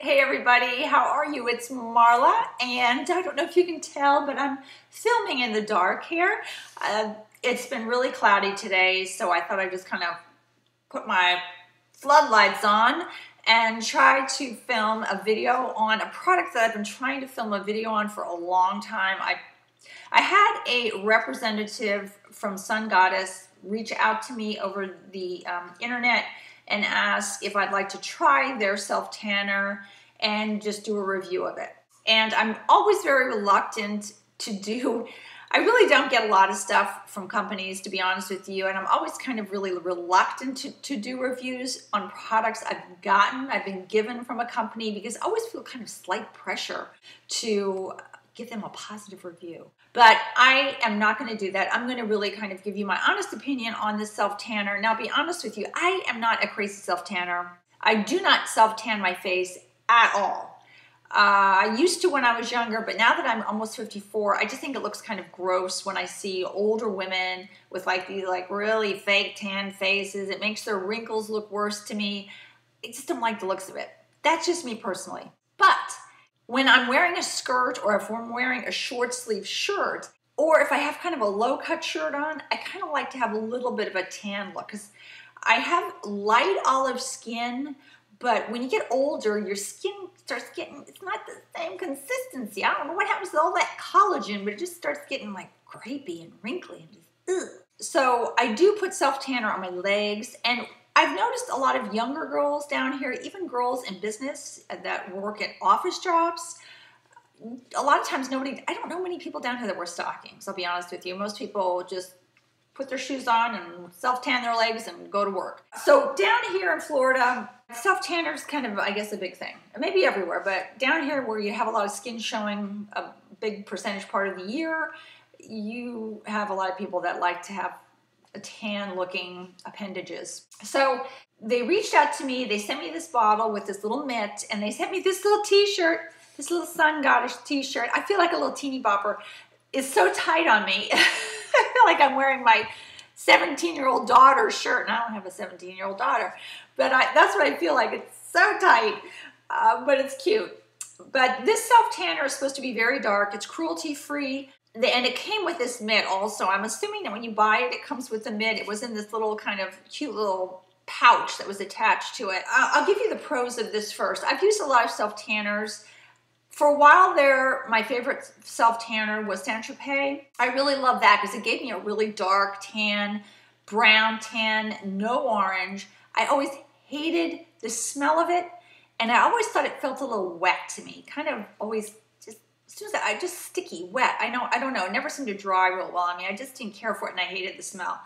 Hey everybody, how are you? It's Marla, and I don't know if you can tell, but I'm filming in the dark here. It's been really cloudy today, so I thought I'd just kind of put my floodlights on and try to film a video on a product that I've been trying to film a video on for a long time. I had a representative from Sun Goddess reach out to me over the internet and ask if I'd like to try their self-tanner and just do a review of it. And I'm always very reluctant to do, I really don't get a lot of stuff from companies, to be honest with you, and I'm always kind of really reluctant to do reviews on products I've been given from a company, because I always feel kind of slight pressure to give them a positive review. But I am not going to do that. I'm going to really kind of give you my honest opinion on this self-tanner. Now, be honest with you, I am not a crazy self-tanner. I do not self-tan my face at all. I used to when I was younger, but now that I'm almost 54, I just think it looks kind of gross when I see older women with like these like really fake tan faces. It makes their wrinkles look worse to me. I just don't like the looks of it. That's just me personally. But when I'm wearing a skirt, or if I'm wearing a short sleeve shirt, or if I have kind of a low cut shirt on, I kind of like to have a little bit of a tan look, because I have light olive skin, but when you get older, your skin starts getting, it's not the same consistency. I don't know what happens to all that collagen, but it just starts getting like grapey and wrinkly and just, ugh. So I do put self-tanner on my legs, and I've noticed a lot of younger girls down here, even girls in business that work at office jobs. A lot of times I don't know many people down here that wear stockings, I'll be honest with you. Most people just put their shoes on and self-tan their legs and go to work. So down here in Florida, self-tanner is kind of, I guess, a big thing. Maybe everywhere, but down here where you have a lot of skin showing a big percentage part of the year, you have a lot of people that like to have a tan looking appendages. So they reached out to me, they sent me this bottle with this little mitt, and they sent me this little t-shirt, this little Sun Goddess t-shirt. I feel like a little teeny bopper. It's so tight on me. I feel like I'm wearing my 17-year-old daughter's shirt, and I don't have a 17-year-old daughter, but that's what I feel like. It's so tight, but it's cute. But this self-tanner is supposed to be very dark. It's cruelty-free. And it came with this mitt also. I'm assuming that when you buy it, it comes with the mitt. It was in this little kind of cute little pouch that was attached to it. I'll give you the pros of this first. I've used a lot of self-tanners. For a while there, my favorite self-tanner was Saint-Tropez. I really love that because it gave me a really dark tan, brown tan, no orange. I always hated the smell of it, and I always thought it felt a little wet to me. Kind of always just sticky, wet. I don't know. It never seemed to dry real well on me. I just didn't care for it, and I hated the smell.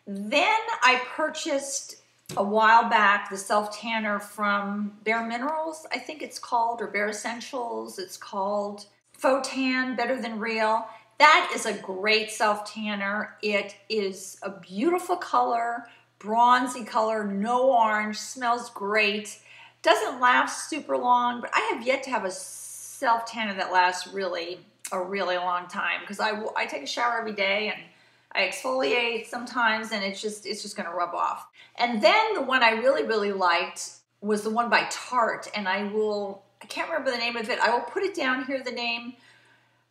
Then I purchased a while back the self-tanner from Bare Minerals, I think it's called, or Bare Essentials. It's called Faux Tan, Better Than Real. That is a great self-tanner. It is a beautiful color, bronzy color, no orange, smells great. Doesn't last super long, but I have yet to have a self-tanner that lasts a really long time, because I take a shower every day and I exfoliate sometimes, and it's just going to rub off. And then the one I really liked was the one by Tarte, and I can't remember the name of it. I will put it down here, the name,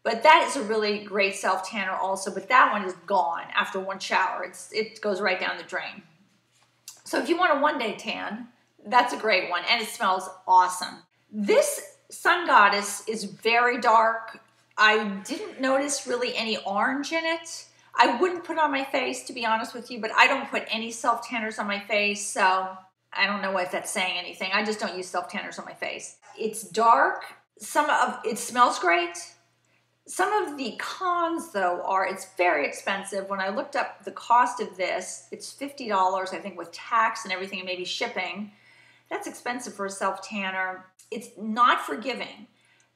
but that is a really great self-tanner also, but that one is gone after one shower. It goes right down the drain. So if you want a one-day tan, that's a great one, and it smells awesome. This Sun Goddess is very dark. I didn't notice really any orange in it. I wouldn't put it on my face, to be honest with you, but I don't put any self-tanners on my face, so I don't know if that's saying anything. I just don't use self-tanners on my face. It's dark. It smells great. Some of the cons, though, are it's very expensive. When I looked up the cost of this, it's $50, I think, with tax and everything, and maybe shipping. That's expensive for a self-tanner. It's not forgiving.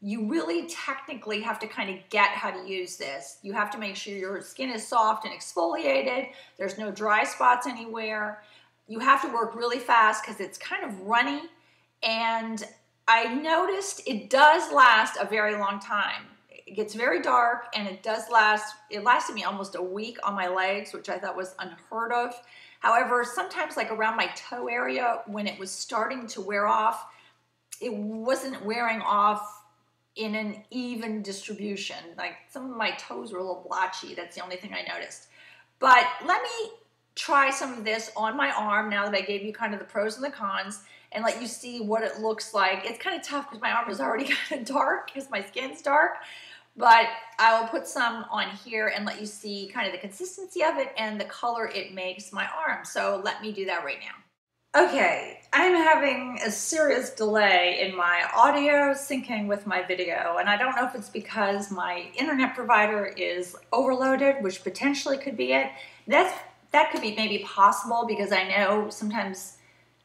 You really technically have to kind of get how to use this. You have to make sure your skin is soft and exfoliated. There's no dry spots anywhere. You have to work really fast because it's kind of runny. And I noticed it does last a very long time. It gets very dark, and it does last. It lasted me almost a week on my legs, which I thought was unheard of. However, sometimes like around my toe area, when it was starting to wear off, it wasn't wearing off in an even distribution. Like some of my toes were a little blotchy. That's the only thing I noticed. But let me try some of this on my arm now that I gave you kind of the pros and the cons and let you see what it looks like. It's kind of tough because my arm is already kind of dark because my skin's dark. But I will put some on here and let you see kind of the consistency of it and the color it makes my arm. So let me do that right now. Okay, I'm having a serious delay in my audio syncing with my video, and I don't know if it's because my internet provider is overloaded, which potentially could be it. That could be maybe possible because I know sometimes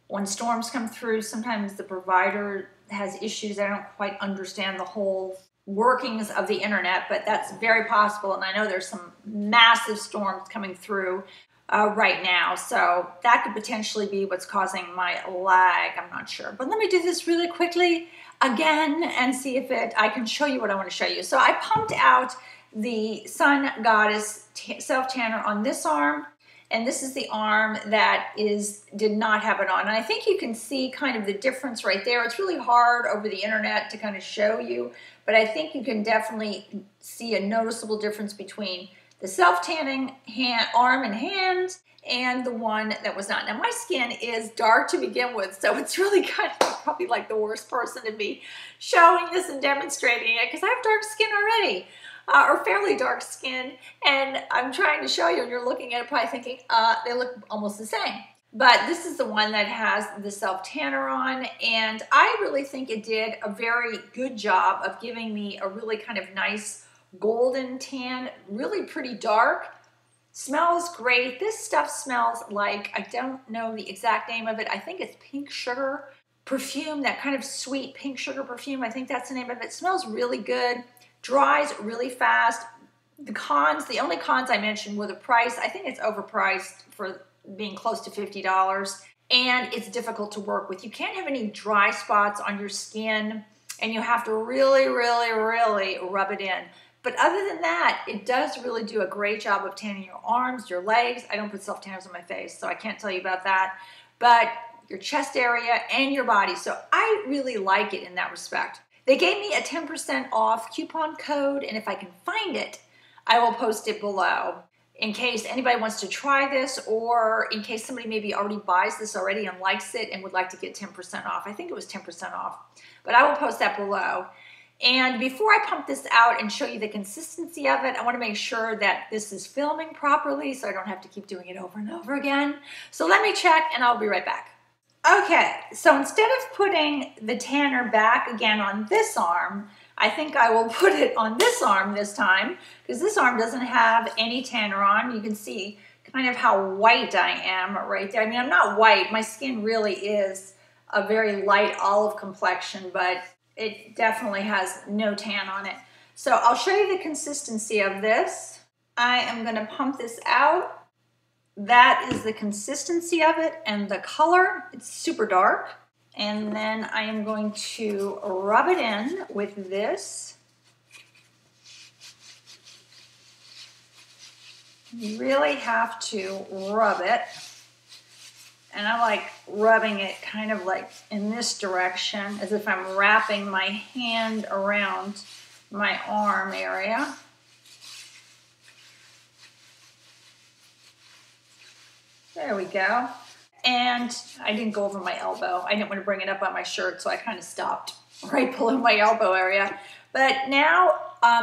when storms come through, sometimes the provider has issues. I don't quite understand the whole workings of the internet, but that's very possible, and I know there's some massive storms coming through right now, so that could potentially be what's causing my lag. I'm not sure, but let me do this really quickly again and see if I can show you what I want to show you. So I pumped out the Sun Goddess self tanner on this arm, and this is the arm that did not have it on. And I think you can see kind of the difference right there. It's really hard over the internet to kind of show you, but I think you can definitely see a noticeable difference between the self-tanning arm and hand and the one that was not. Now my skin is dark to begin with, so it's really kind of probably like the worst person to be showing this and demonstrating it because I have dark skin already, or fairly dark skin, and I'm trying to show you and you're looking at it probably thinking, they look almost the same. But this is the one that has the self-tanner on, and I really think it did a very good job of giving me a really kind of nice golden tan, really pretty dark. Smells great. This stuff smells like, I don't know the exact name of it. I think it's pink sugar perfume, that kind of sweet pink sugar perfume. I think that's the name of it. It smells really good. Dries really fast. The only cons I mentioned were the price. I think it's overpriced for being close to $50, and it's difficult to work with. You can't have any dry spots on your skin, and you have to really, really, really rub it in. But other than that, it does really do a great job of tanning your arms, your legs. I don't put self-tanners on my face, so I can't tell you about that. But your chest area and your body. So I really like it in that respect. They gave me a 10% off coupon code, and if I can find it, I will post it below in case anybody wants to try this, or in case somebody maybe already buys this already and likes it and would like to get 10% off. I think it was 10% off, but I will post that below. And before I pump this out and show you the consistency of it, I want to make sure that this is filming properly so I don't have to keep doing it over and over again. So let me check and I'll be right back. Okay, so instead of putting the tanner back again on this arm, I think I will put it on this arm this time because this arm doesn't have any tanner on. You can see kind of how white I am right there. I mean, I'm not white. My skin really is a very light olive complexion, but it definitely has no tan on it. So I'll show you the consistency of this. I am going to pump this out. That is the consistency of it and the color. It's super dark. And then I am going to rub it in with this. You really have to rub it. And I like rubbing it kind of like in this direction, as if I'm wrapping my hand around my arm area. There we go. And I didn't go over my elbow. I didn't want to bring it up on my shirt, so I kind of stopped right below my elbow area. But now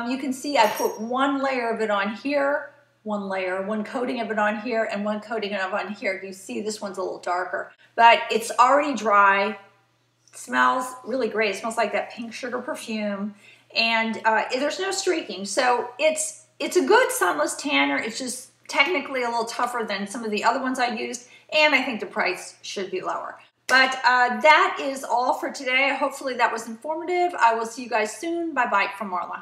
you can see I put one layer of it on here, one coating of it on here, and one coating of it on here. You see this one's a little darker, but it's already dry. It smells really great. It smells like that pink sugar perfume, and there's no streaking. So it's a good sunless tanner. It's just technically a little tougher than some of the other ones I used, and I think the price should be lower. But that is all for today. Hopefully that was informative. I will see you guys soon. Bye-bye from Marla.